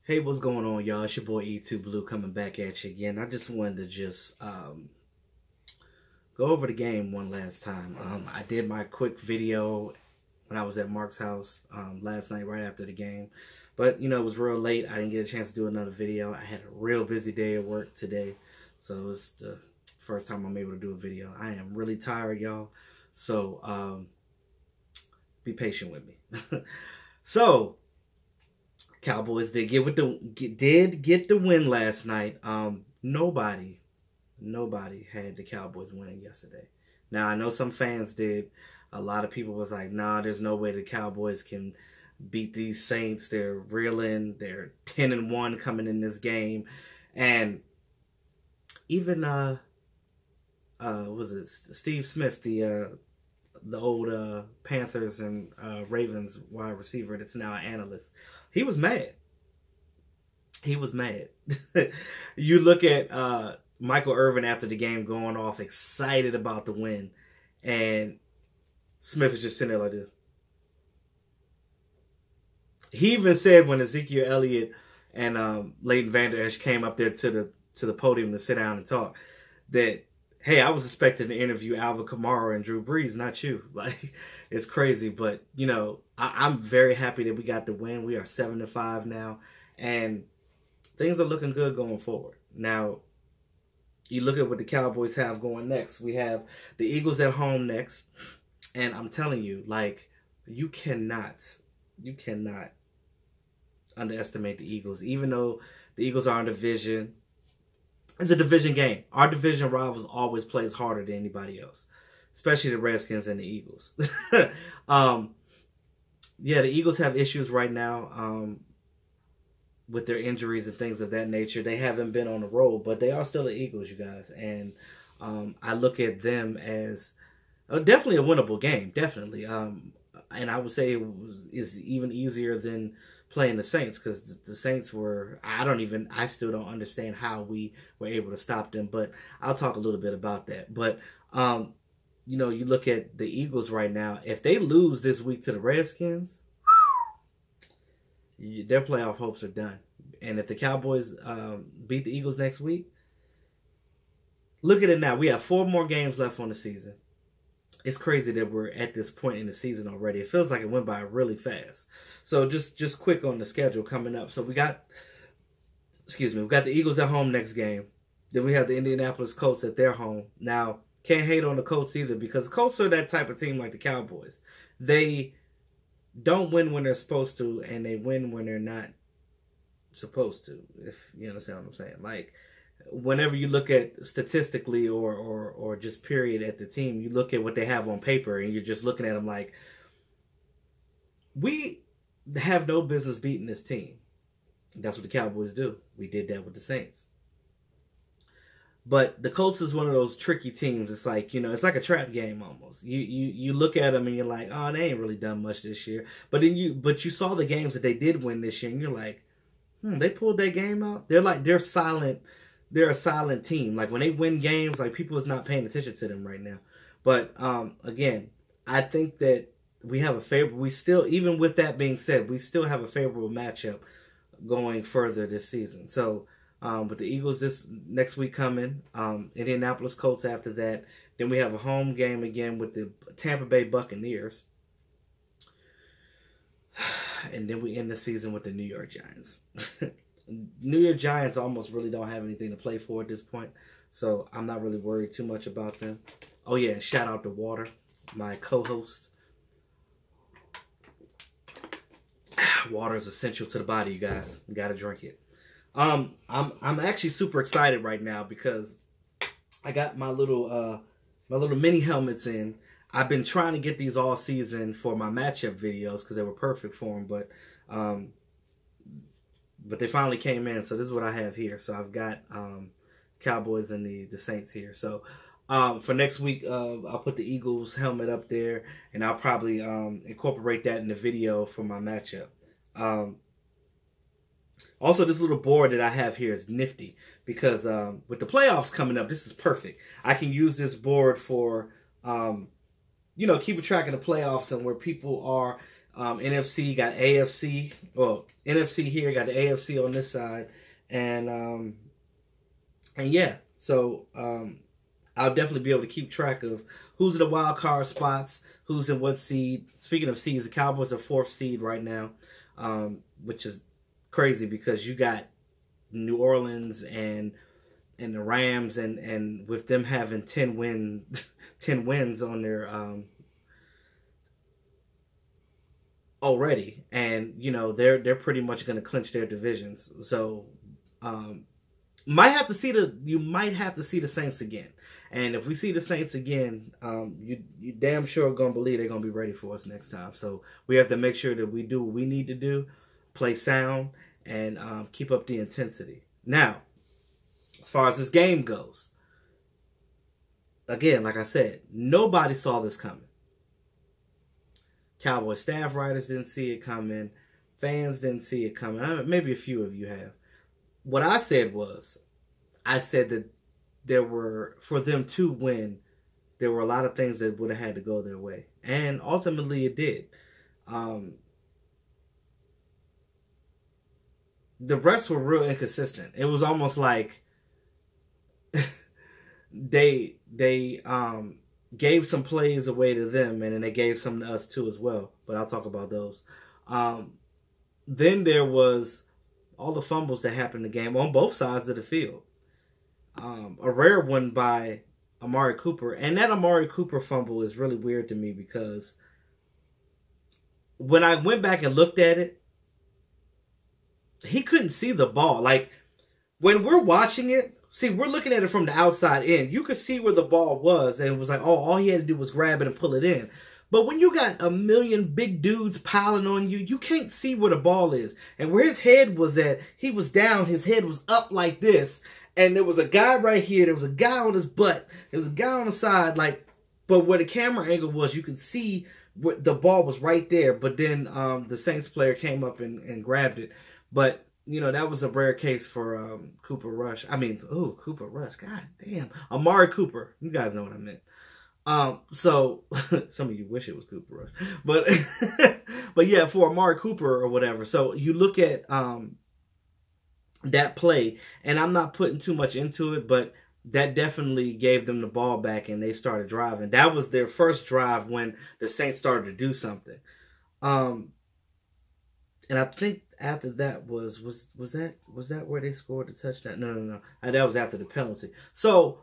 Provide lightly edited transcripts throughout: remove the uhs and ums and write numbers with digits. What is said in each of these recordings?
Hey, what's going on, y'all? It's your boy E2 Blue coming back at you again. I just wanted to go over the game one last time. I did my quick video when I was at Mark's house last night right after the game. But, you know, it was real late. I didn't get a chance to do another video. I had a real busy day at work today. So it's the first time I'm able to do a video. I am really tired, y'all. So be patient with me. So Cowboys did get the win last night. Nobody had the Cowboys winning yesterday. Now I know some fans did. A lot of people was like, "Nah, there's no way the Cowboys can beat these Saints. They're reeling. They're 10-1 coming in this game." And even was it Steve Smith, the old Panthers and Ravens wide receiver that's now an analyst. He was mad. He was mad. You look at Michael Irvin after the game going off excited about the win, and Smith is just sitting there like this. He even said when Ezekiel Elliott and Leighton Vander Esch came up there to the podium to sit down and talk that, hey, I was expecting to interview Alvin Kamara and Drew Brees, not you. Like, it's crazy. But, you know, I'm very happy that we got the win. We are 7-5 now. And things are looking good going forward. Now, you look at what the Cowboys have going next. We have the Eagles at home next. And I'm telling you, like, you cannot underestimate the Eagles. Even though the Eagles are in division, it's a division game. Our division rivals always plays harder than anybody else, especially the Redskins and the Eagles. Yeah, the Eagles have issues right now with their injuries and things of that nature. They haven't been on the road, but they are still the Eagles, you guys. And I look at them as definitely a winnable game, definitely. And I would say is even easier than playing the Saints, because the Saints were, I still don't understand how we were able to stop them, but I'll talk a little bit about that. But, you know, you look at the Eagles right now, if they lose this week to the Redskins, their playoff hopes are done. And if the Cowboys beat the Eagles next week, look at it now. We have 4 more games left on the season. It's crazy that we're at this point in the season already. It feels like it went by really fast. So just quick on the schedule coming up. So we got the Eagles at home next game. Then we have the Indianapolis Colts at their home. Now, can't hate on the Colts either, because the Colts are that type of team like the Cowboys. They don't win when they're supposed to, and they win when they're not supposed to, if you understand what I'm saying. Like, whenever you look at statistically or just period at the team, you look at what they have on paper and you're just looking at them like, we have no business beating this team. That's what the Cowboys do. We did that with the Saints. But the Colts is one of those tricky teams. It's like, you know, it's like a trap game almost. You look at them and you're like, oh, they ain't really done much this year. But then you saw the games that they did win this year and you're like, they pulled that game out. They're silent. They're a silent team. Like, when they win games, like, people is not paying attention to them right now. But again, I think that we have a favorable. We still, even with that being said, we still have a favorable matchup going further this season. So, with the Eagles this next week coming, Indianapolis Colts after that, then we have a home game again with the Tampa Bay Buccaneers, and then we end the season with the New York Giants. New York Giants almost really don't have anything to play for at this point, so I'm not really worried too much about them. Oh yeah, shout out to Water, my co-host. Water is essential to the body, you guys. You gotta drink it. I'm actually super excited right now because I got my little mini helmets in. I've been trying to get these all season for my matchup videos because they were perfect for them, but they finally came in, so this is what I have here. So I've got Cowboys and the Saints here. So for next week, I'll put the Eagles helmet up there, and I'll probably incorporate that in the video for my matchup. Also, this little board that I have here is nifty because with the playoffs coming up, this is perfect. I can use this board for, you know, keeping track of the playoffs and where people are NFC got AFC. Well, NFC here got the AFC on this side, and yeah. So I'll definitely be able to keep track of who's in the wild card spots, who's in what seed. Speaking of seeds, the Cowboys are 4th seed right now, which is crazy because you got New Orleans and the Rams, and with them having 10 wins on their already, and you know they're pretty much going to clinch their divisions. So you might have to see the Saints again. And if we see the Saints again, you damn sure gonna believe they're gonna be ready for us next time. So we have to make sure that we do what we need to do, play sound, and keep up the intensity. Now, as far as this game goes, again, like I said, nobody saw this coming. Cowboy staff writers didn't see it coming. Fans didn't see it coming. Maybe a few of you have. What I said that for them to win, there were a lot of things that would have had to go their way. And ultimately it did. The rest were real inconsistent. It was almost like they gave some plays away to them, and then they gave some to us too as well. But I'll talk about those. Then there was all the fumbles that happened in the game on both sides of the field. A rare one by Amari Cooper. And that Amari Cooper fumble is really weird to me because when I went back and looked at it, he couldn't see the ball. Like, when we're watching it, see, we're looking at it from the outside in. You could see where the ball was, and it was like, oh, all he had to do was grab it and pull it in. But when you got a million big dudes piling on you, you can't see where the ball is. And where his head was at, he was down, his head was up like this. And there was a guy right here, there was a guy on his butt, there was a guy on the side, like, but where the camera angle was, you could see where the ball was right there. But then the Saints player came up and grabbed it. But, you know, that was a rare case for Cooper Rush. I mean, oh, Cooper Rush, god damn. Amari Cooper, you guys know what I meant. So some of you wish it was Cooper Rush, but but yeah, for Amari Cooper or whatever. So you look at that play, and I'm not putting too much into it, but that definitely gave them the ball back, and they started driving. That was their first drive when the Saints started to do something. And I think after that was that where they scored the touchdown? No. That was after the penalty. So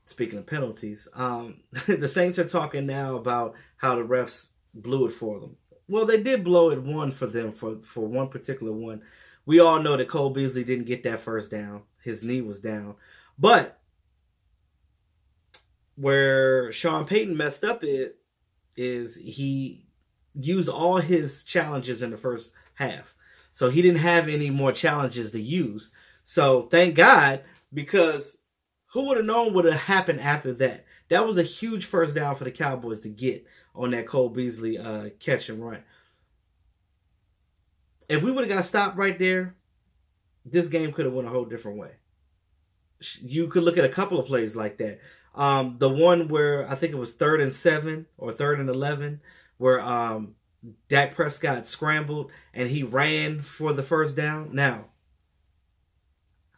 speaking of penalties, the Saints are talking now about how the refs blew it for them. Well, they did blow it for them for one particular one. We all know that Cole Beasley didn't get that first down. His knee was down. But where Sean Payton messed up is he used all his challenges in the first half. So he didn't have any more challenges to use. So thank God, because who would have known what would have happened after that? That was a huge first down for the Cowboys to get on that Cole Beasley catch and run. If we would have got stopped right there, this game could have went a whole different way. You could look at a couple of plays like that. The one where I think it was 3rd and 7 or 3rd and 11, where Dak Prescott scrambled and he ran for the first down. Now,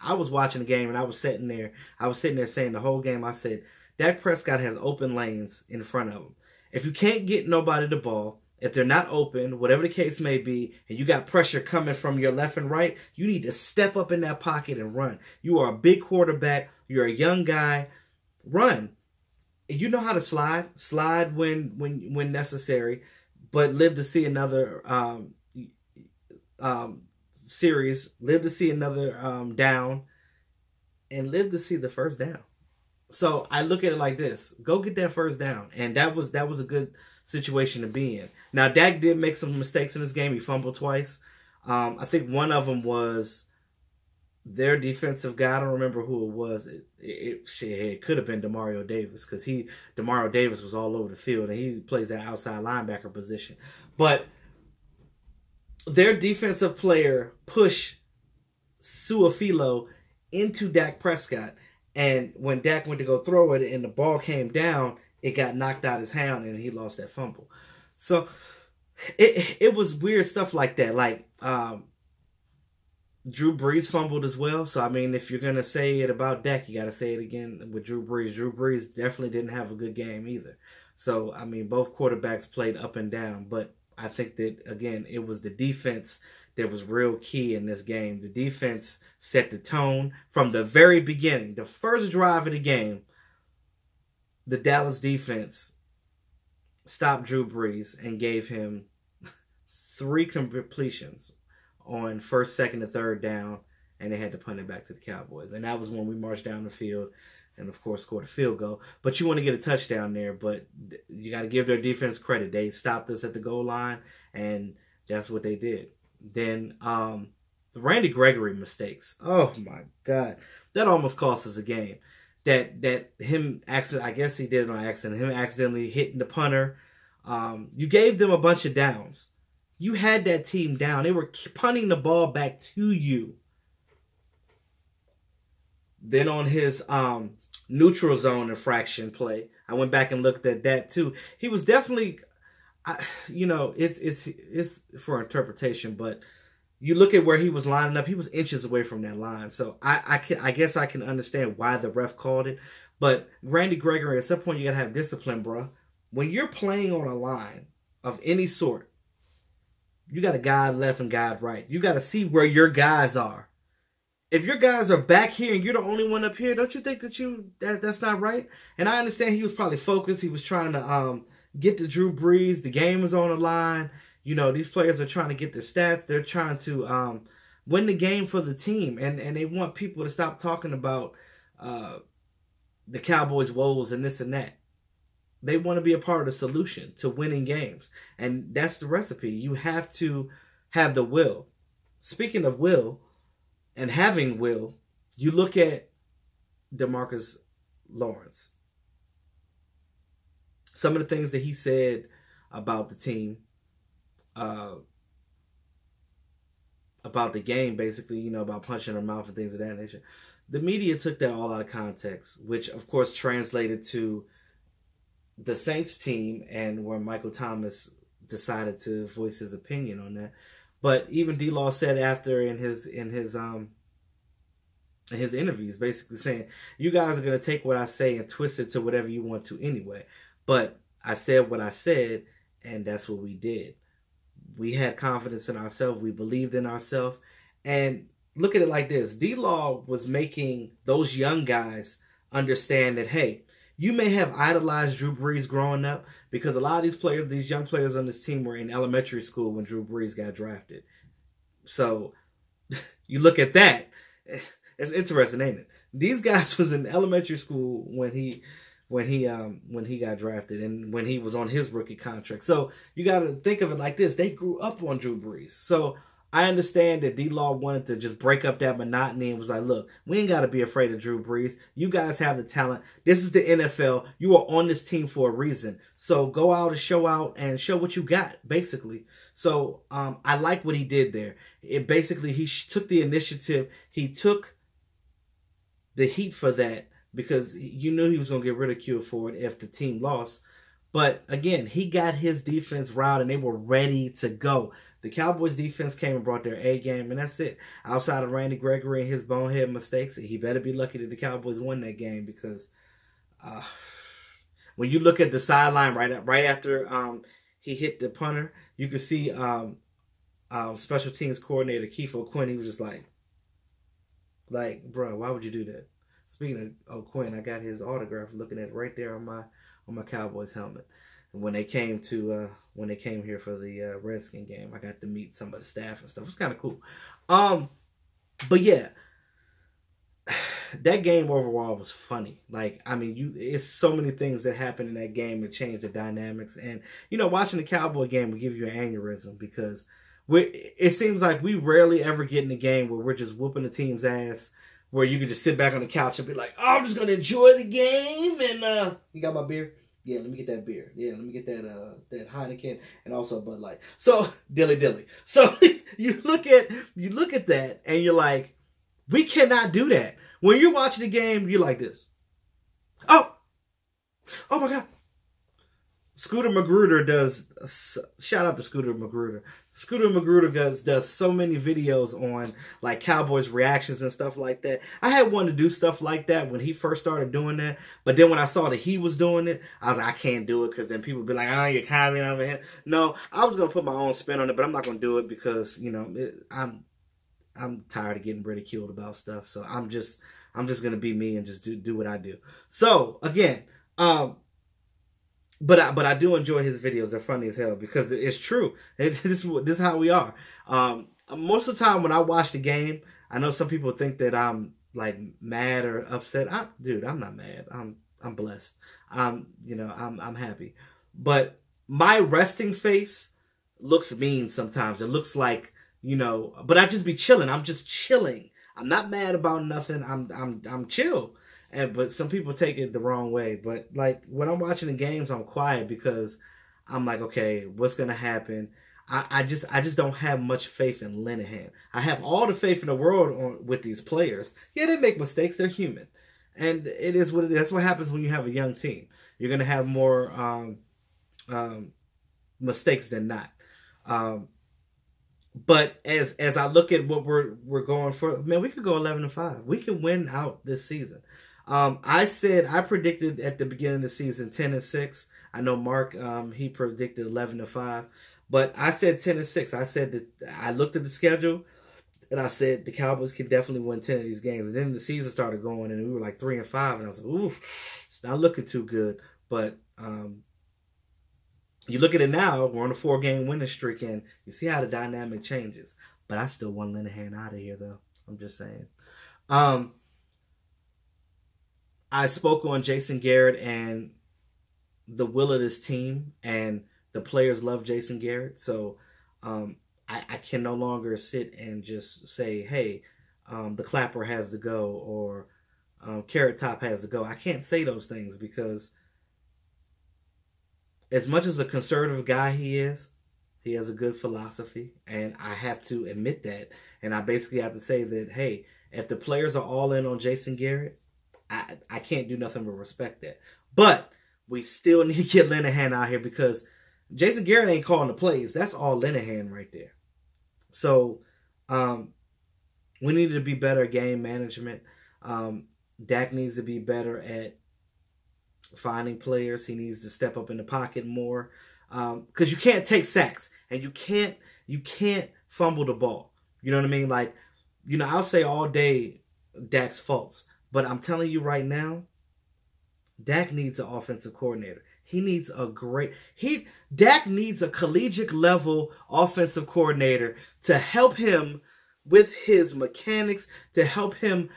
I was watching the game and I was sitting there saying the whole game, I said, Dak Prescott has open lanes in front of him. If you can't get nobody the ball, if they're not open, whatever the case may be, and you got pressure coming from your left and right, you need to step up in that pocket and run. You are a big quarterback. You're a young guy. Run. You know how to slide. Slide when necessary, but live to see another series. Live to see another down, and live to see the first down. So I look at it like this: go get that first down, and that was a good situation to be in. Now Dak did make some mistakes in this game. He fumbled twice. I think one of them was their defensive guy. I don't remember who it was. It could have been Demario Davis, because Demario Davis was all over the field and he plays that outside linebacker position. But their defensive player pushed Su'a-Filo into Dak Prescott. And when Dak went to go throw it and the ball came down, it got knocked out his hand and he lost that fumble. So it was weird stuff like that. Like Drew Brees fumbled as well. So I mean, if you're gonna say it about Dak, you got to say it again with Drew Brees. Drew Brees definitely didn't have a good game either. So I mean, both quarterbacks played up and down, but I think that again, it was the defense that was real key in this game. The defense set the tone from the very beginning. The first drive of the game, the Dallas defense stopped Drew Brees and gave him 3 completions on first, second, and third down, and they had to punt it back to the Cowboys. And that was when we marched down the field and, of course, scored a field goal. But you want to get a touchdown there, but you got to give their defense credit. They stopped us at the goal line, and that's what they did. Then the Randy Gregory mistakes. Oh, my God. That almost cost us a game. That him accident, I guess he did it on accident, him accidentally hitting the punter. You gave them a bunch of downs. You had that team down. They were punting the ball back to you. Then on his neutral zone infraction play, I went back and looked at that too. He was definitely, you know, it's for interpretation, but you look at where he was lining up, he was inches away from that line. So I guess I can understand why the ref called it. But Randy Gregory, at some point you got to have discipline, bro. When you're playing on a line of any sort, you got to guide left and guide right. You got to see where your guys are. If your guys are back here and you're the only one up here, don't you think that that's not right? And I understand he was probably focused. He was trying to get to Drew Brees. The game was on the line. You know, these players are trying to get their stats. They're trying to win the game for the team. And they want people to stop talking about the Cowboys' woes and this and that. They want to be a part of the solution to winning games. And that's the recipe. You have to have the will. Speaking of will and having will, you look at DeMarcus Lawrence. Some of the things that he said about the team, about the game, basically, you know, about punching her mouth and things of that nature. The media took that all out of context, which, of course, translated to the Saints team and where Michael Thomas decided to voice his opinion on that. But even D-Law said after in his interviews, basically saying, you guys are going to take what I say and twist it to whatever you want to anyway. But I said what I said, and that's what we did. We had confidence in ourselves. We believed in ourselves. And look at it like this. D-Law was making those young guys understand that, hey, you may have idolized Drew Brees growing up because a lot of these players, these young players on this team were in elementary school when Drew Brees got drafted. So you look at that. It's interesting, ain't it? These guys was in elementary school when he got drafted and when he was on his rookie contract. So you got to think of it like this. They grew up on Drew Brees. So I understand that D-Law wanted to just break up that monotony and was like, look, we ain't got to be afraid of Drew Brees. You guys have the talent. This is the NFL. You are on this team for a reason. So go out and show what you got, basically. So I like what he did there. It basically, he took the initiative. He took the heat for that because you knew he was going to get ridiculed for it if the team lost. But again, he got his defense riled and they were ready to go. The Cowboys defense came and brought their A game, and that's it. Outside of Randy Gregory and his bonehead mistakes, he better be lucky that the Cowboys won that game because when you look at the sideline right after he hit the punter, you could see special teams coordinator Keith O'Quinn. He was just like, bro, why would you do that? Speaking of O'Quinn, I got his autograph looking at it right there on my Cowboys helmet. And when they came here for the Redskin game, I got to meet some of the staff and stuff. It was kind of cool. But yeah, that game overall was funny. Like, I mean, it's so many things that happened in that game that changed the dynamics. And you know, watching the Cowboy game will give you an aneurysm because it seems like we rarely ever get in a game where we're just whooping the team's ass, where you can just sit back on the couch and be like, oh, I'm just going to enjoy the game. And you got my beer? Yeah, let me get that beer. Yeah, let me get that Heineken and also Bud Light. So, dilly. So, you look at that and you're like, we cannot do that. When you're watching the game, you're like this. Oh my God. Scooter Magruder does, shout out to Scooter Magruder. Scooter Magruder does so many videos on like Cowboys reactions and stuff like that. I had wanted to do stuff like that when he first started doing that. But then when I saw that he was doing it, I was like, I can't do it because then people would be like, oh, you're copying over here. No, I was going to put my own spin on it, but I'm not going to do it because, you know, I'm tired of getting ridiculed about stuff. So I'm just going to be me and just do what I do. So again, but I do enjoy his videos. They're funny as hell because it's true. This is how we are. Most of the time when I watch the game, I know some people think that I'm like mad or upset. Dude, I'm not mad. I'm blessed. You know, I'm happy. But my resting face looks mean sometimes. It looks like, you know, but I just be chilling. I'm just chilling. I'm not mad about nothing. I'm chill. But some people take it the wrong way. But like when I'm watching the games, I'm quiet because I'm like, okay, what's gonna happen? I just don't have much faith in Linehan. I have all the faith in the world with these players. Yeah, they make mistakes. They're human, and it is what it is. That's what happens when you have a young team. You're gonna have more mistakes than not. But as I look at what we're going for, man, we could go 11-5. We can win out this season. I predicted at the beginning of the season 10-6. I know Mark, he predicted 11-5, but I said 10-6. I said that I looked at the schedule and I said the Cowboys can definitely win 10 of these games. And then the season started going and we were like 3-5, and I was like, ooh, it's not looking too good. But you look at it now, we're on a 4-game winning streak, and you see how the dynamic changes. But I still want Linehan out of here, though. I'm just saying. I spoke on Jason Garrett and the will of this team, and the players love Jason Garrett. So I can no longer sit and just say, hey, the Clapper has to go, or Carrot Top has to go. I can't say those things because as much as a conservative guy he is, he has a good philosophy, and I have to admit that. And I basically have to say that, hey, if the players are all in on Jason Garrett, I can't do nothing but respect that. But we still need to get Linehan out here because Jason Garrett ain't calling the plays. That's all Linehan right there. So we need to be better at game management. Dak needs to be better at finding players. He needs to step up in the pocket more. Because you can't take sacks, and you can't fumble the ball. You know what I mean? Like, you know, I'll say all day Dak's faults, but I'm telling you right now, Dak needs an offensive coordinator. He needs Dak needs a collegiate level offensive coordinator to help him with his mechanics, to help him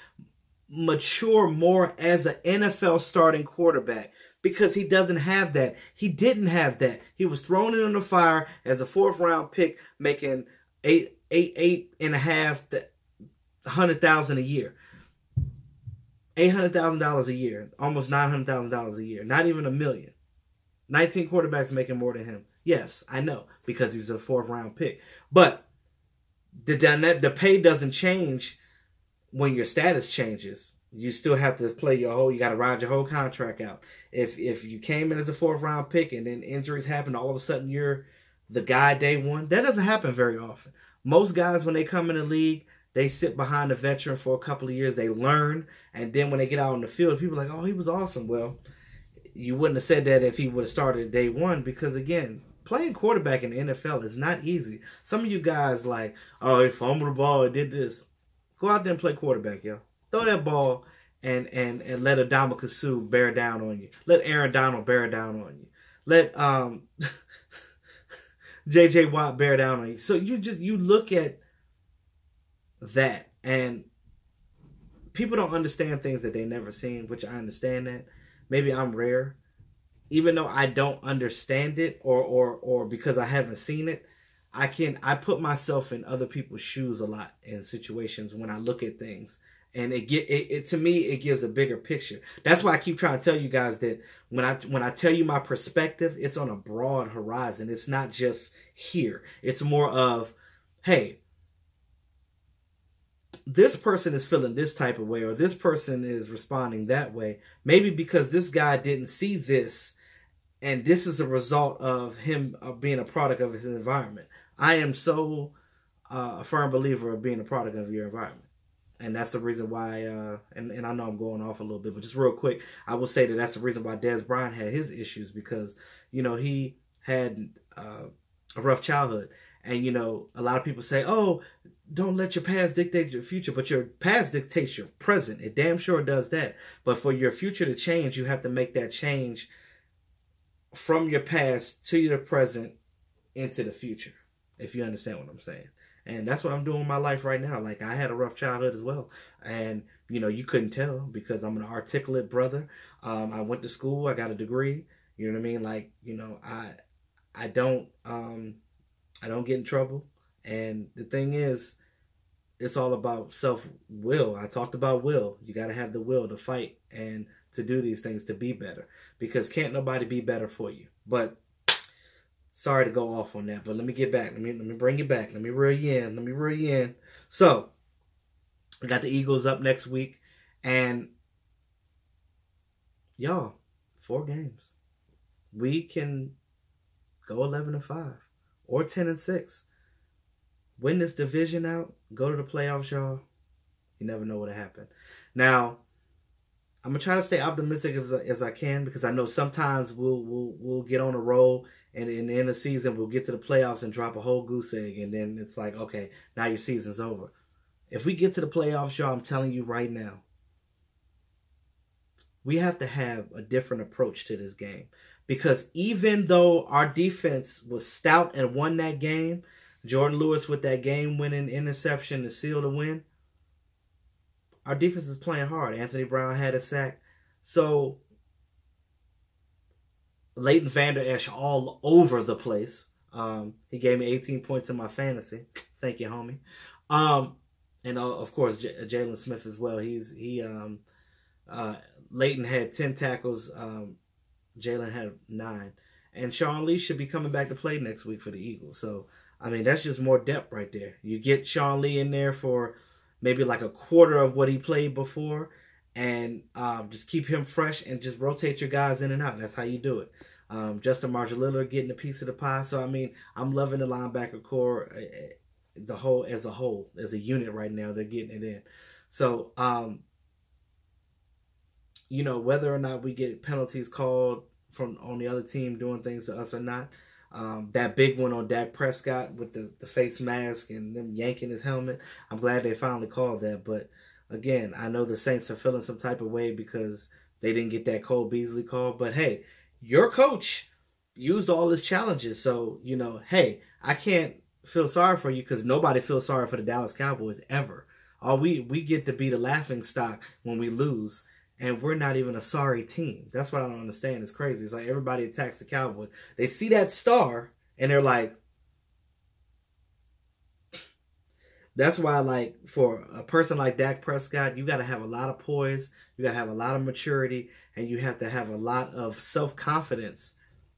mature more as an NFL starting quarterback, because he doesn't have that. He didn't have that. He was thrown in the fire as a 4th-round pick, making $8,500,000 a year. $800,000 a year, almost $900,000 a year, not even $1 million. 19 quarterbacks making more than him. Yes, I know, because he's a 4th-round pick. But the pay doesn't change when your status changes. You still have to play you got to ride your whole contract out. If you came in as a 4th-round pick and then injuries happen, all of a sudden you're the guy day one. That doesn't happen very often. Most guys, when they come in the league, they sit behind a veteran for a couple of years. They learn, and then when they get out on the field, people are like, oh, he was awesome. Well, you wouldn't have said that if he would have started day one, because, again, playing quarterback in the NFL is not easy. Some of you guys like, oh, he fumbled the ball, he did this. Go out there and play quarterback, yo. Throw that ball and let Adama Sue bear down on you. Let Aaron Donald bear down on you. Let J.J. Watt bear down on you. So you look at that, and people don't understand things that they never seen, which I understand that. Maybe I'm rare. Even though I don't understand it or because I haven't seen it, I put myself in other people's shoes a lot in situations when I look at things. And to me, it gives a bigger picture. That's why I keep trying to tell you guys that when I tell you my perspective, it's on a broad horizon. It's not just here. It's more of, hey, this person is feeling this type of way, or this person is responding that way. Maybe because this guy didn't see this And this is a result of him being a product of his environment. I am so a firm believer of being a product of your environment. And that's the reason why, and I know I'm going off a little bit, but just real quick, I will say that that's the reason why Dez Bryant had his issues, because, you know, he had a rough childhood. And, you know, a lot of people say, oh, don't let your past dictate your future, but your past dictates your present. It damn sure does that. But for your future to change, you have to make that change from your past to your present into the future, if you understand what I'm saying. And that's what I'm doing in my life right now. Like, I had a rough childhood as well. And, you know, you couldn't tell because I'm an articulate brother. I went to school. I got a degree. You know what I mean? Like, you know, I don't get in trouble. And the thing is, it's all about self-will. I talked about will. You got to have the will to fight and to do these things, to be better. Because can't nobody be better for you. But sorry to go off on that, but let me get back. Let me bring you back. Let me reel you in. Let me reel you in. So, I got the Eagles up next week. And, y'all, 4 games. We can go 11-5 or 10-6. Win this division out. Go to the playoffs, y'all. You never know what'll happen. Now, I'm gonna try to stay optimistic as I can, because I know sometimes we'll get on a roll, and in the end of the season we'll get to the playoffs and drop a whole goose egg, and then it's like, okay, now your season's over. If we get to the playoffs, y'all, I'm telling you right now, we have to have a different approach to this game, because even though our defense was stout and won that game, Jordan Lewis with that game-winning interception to seal the win, our defense is playing hard. Anthony Brown had a sack. So, Leighton Vander Esch all over the place. He gave me 18 points in my fantasy. Thank you, homie. And of course, Jalen Smith as well. Leighton had 10 tackles. Jalen had 9. And Sean Lee should be coming back to play next week for the Eagles. So, I mean, that's just more depth right there. You get Sean Lee in there for maybe like a quarter of what he played before, and just keep him fresh and just rotate your guys in and out. That's how you do it. Justin Marshall-Lillard getting a piece of the pie. So, I mean, I'm loving the linebacker core as a unit right now. They're getting it in. So, you know, whether or not we get penalties called from on the other team doing things to us or not, that big one on Dak Prescott with the face mask and them yanking his helmet, I'm glad they finally called that. But again, I know the Saints are feeling some type of way because they didn't get that Cole Beasley call. But hey, your coach used all his challenges. So, you know, hey, I can't feel sorry for you, because nobody feels sorry for the Dallas Cowboys ever. We get to be the laughing stock when we lose. And we're not even a sorry team. That's what I don't understand. It's crazy. It's like everybody attacks the Cowboys. They see that star, and they're like... That's why, like, for a person like Dak Prescott, you got to have a lot of poise. You got to have a lot of maturity. And you have to have a lot of self-confidence,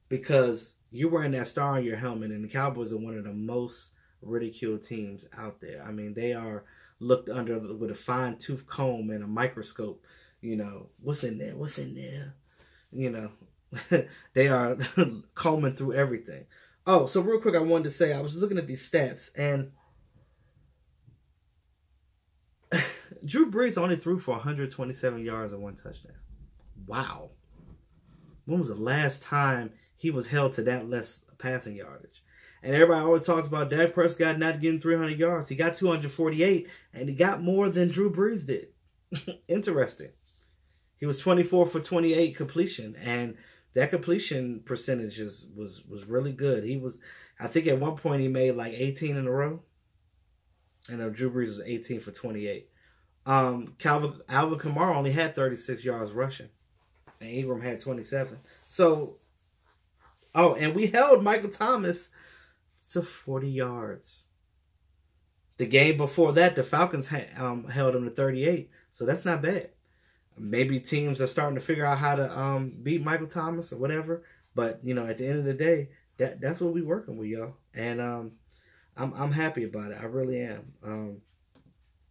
because you're wearing that star on your helmet. And the Cowboys are one of the most ridiculed teams out there. I mean, they are looked under with a fine-tooth comb and a microscope. You know, what's in there? What's in there? You know, they are combing through everything. Oh, so real quick, I wanted to say, I was looking at these stats, and Drew Brees only threw for 127 yards and 1 touchdown. Wow. When was the last time he was held to that less passing yardage? And everybody always talks about Dak Prescott not getting 300 yards. He got 248, and he got more than Drew Brees did. Interesting. He was 24 for 28 completion, and that completion percentage was really good. He was, I think at one point he made like 18 in a row, and Drew Brees was 18 for 28. Alvin Kamara only had 36 yards rushing, and Ingram had 27. So, oh, and we held Michael Thomas to 40 yards. The game before that, the Falcons held him to 38, so that's not bad. Maybe teams are starting to figure out how to beat Michael Thomas or whatever. But, you know, at the end of the day, that's what we're working with, y'all. And I'm happy about it. I really am.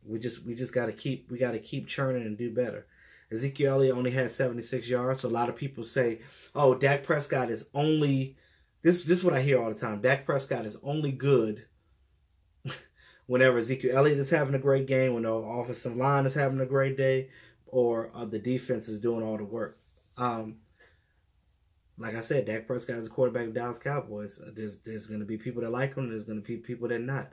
We just gotta keep churning and do better. Ezekiel Elliott only had 76 yards. So a lot of people say, oh, Dak Prescott is only, this is what I hear all the time. Dak Prescott is only good whenever Ezekiel Elliott is having a great game, when the offensive line is having a great day, or the defense is doing all the work. Like I said, Dak Prescott is the quarterback of Dallas Cowboys. There's going to be people that like him. There's going to be people that not.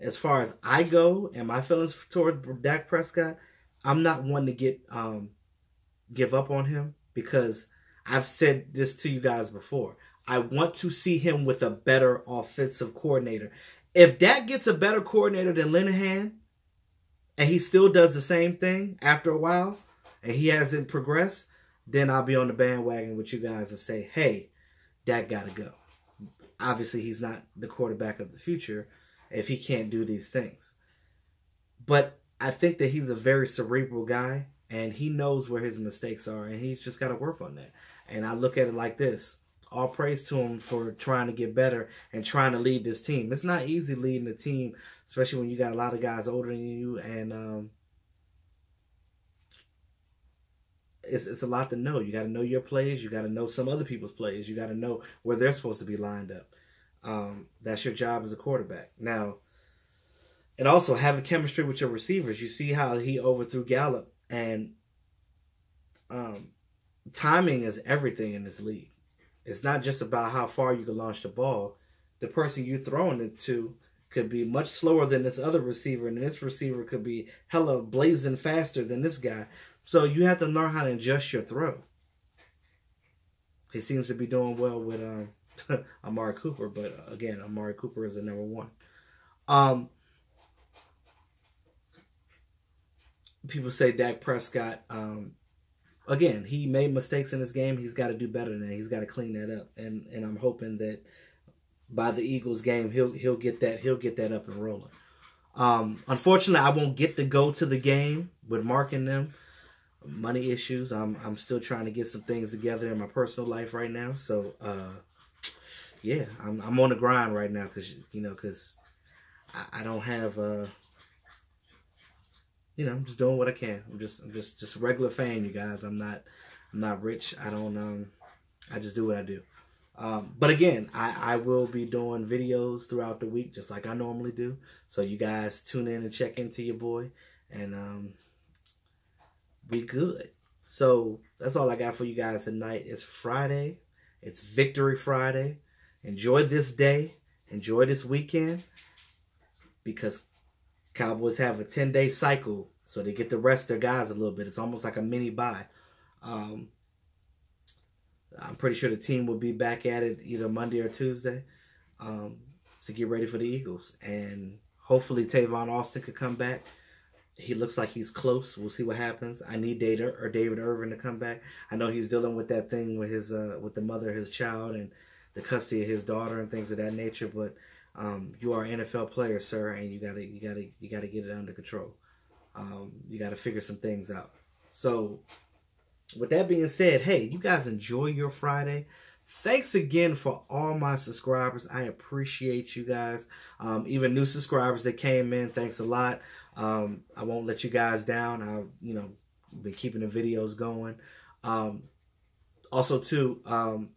As far as I go and my feelings toward Dak Prescott, I'm not one to give up on him, because I've said this to you guys before. I want to see him with a better offensive coordinator. If Dak gets a better coordinator than Linehan, and he still does the same thing after a while, and he hasn't progressed, then I'll be on the bandwagon with you guys and say, hey, Dak got to go. Obviously, he's not the quarterback of the future if he can't do these things. But I think that he's a very cerebral guy, and he knows where his mistakes are, and he's just got to work on that. And I look at it like this. All praise to him for trying to get better and trying to lead this team. It's not easy leading a team, especially when you got a lot of guys older than you, and it's a lot to know. You got to know your plays. You got to know some other people's plays. You got to know where they're supposed to be lined up. That's your job as a quarterback. Now, and also having chemistry with your receivers. You see how he overthrew Gallup, and timing is everything in this league. It's not just about how far you can launch the ball. The person you're throwing it to could be much slower than this other receiver, and this receiver could be hella blazing faster than this guy. So you have to learn how to adjust your throw. He seems to be doing well with Amari Cooper, but again, Amari Cooper is the number one. People say Dak Prescott, again, he made mistakes in his game. He's got to do better than that. He's got to clean that up, and I'm hoping that by the Eagles game, he'll get that up and rolling. Unfortunately, I won't get to go to the game with Mark and them. Money issues. I'm still trying to get some things together in my personal life right now. So yeah, I'm on the grind right now, because I don't have I'm just doing what I can. I'm just a regular fan, you guys. I'm not rich. I just do what I do. But again, I will be doing videos throughout the week, just like I normally do. So you guys tune in and check into your boy, and be good. So that's all I got for you guys tonight. It's Friday. It's Victory Friday. Enjoy this day. Enjoy this weekend, because Cowboys have a 10-day cycle, so they get to rest their guys a little bit. It's almost like a mini bye. I'm pretty sure the team will be back at it either Monday or Tuesday to get ready for the Eagles. And hopefully Tavon Austin could come back. He looks like he's close. We'll see what happens. I need David Irvin to come back. I know he's dealing with that thing with his with the mother of his child and the custody of his daughter and things of that nature. But you are an NFL player, sir, and you gotta get it under control. You gotta figure some things out. So, with that being said, hey, you guys enjoy your Friday. Thanks again for all my subscribers. I appreciate you guys. Even new subscribers that came in, thanks a lot. I won't let you guys down. I've been keeping the videos going. Also, too, I'll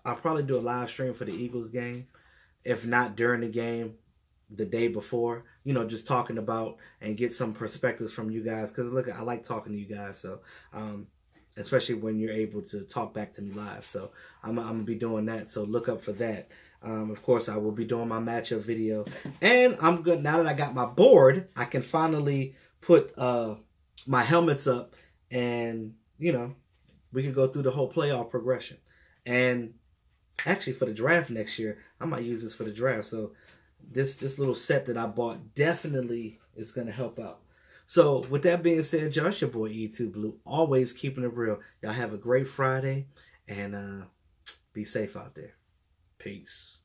probably do a live stream for the Eagles game. If not during the game, the day before, just talking about and get some perspectives from you guys. Because, look, I like talking to you guys. So, especially when you're able to talk back to me live. So, I'm going to be doing that. So, look up for that. Of course, I will be doing my matchup video. And I'm good. Now that I got my board, I can finally put my helmets up. And, we can go through the whole playoff progression. And actually, for the draft next year, I might use this for the draft. So this little set that I bought definitely is going to help out. So with that being said, Josh, your boy E2 Blue, always keeping it real. Y'all have a great Friday, and be safe out there. Peace.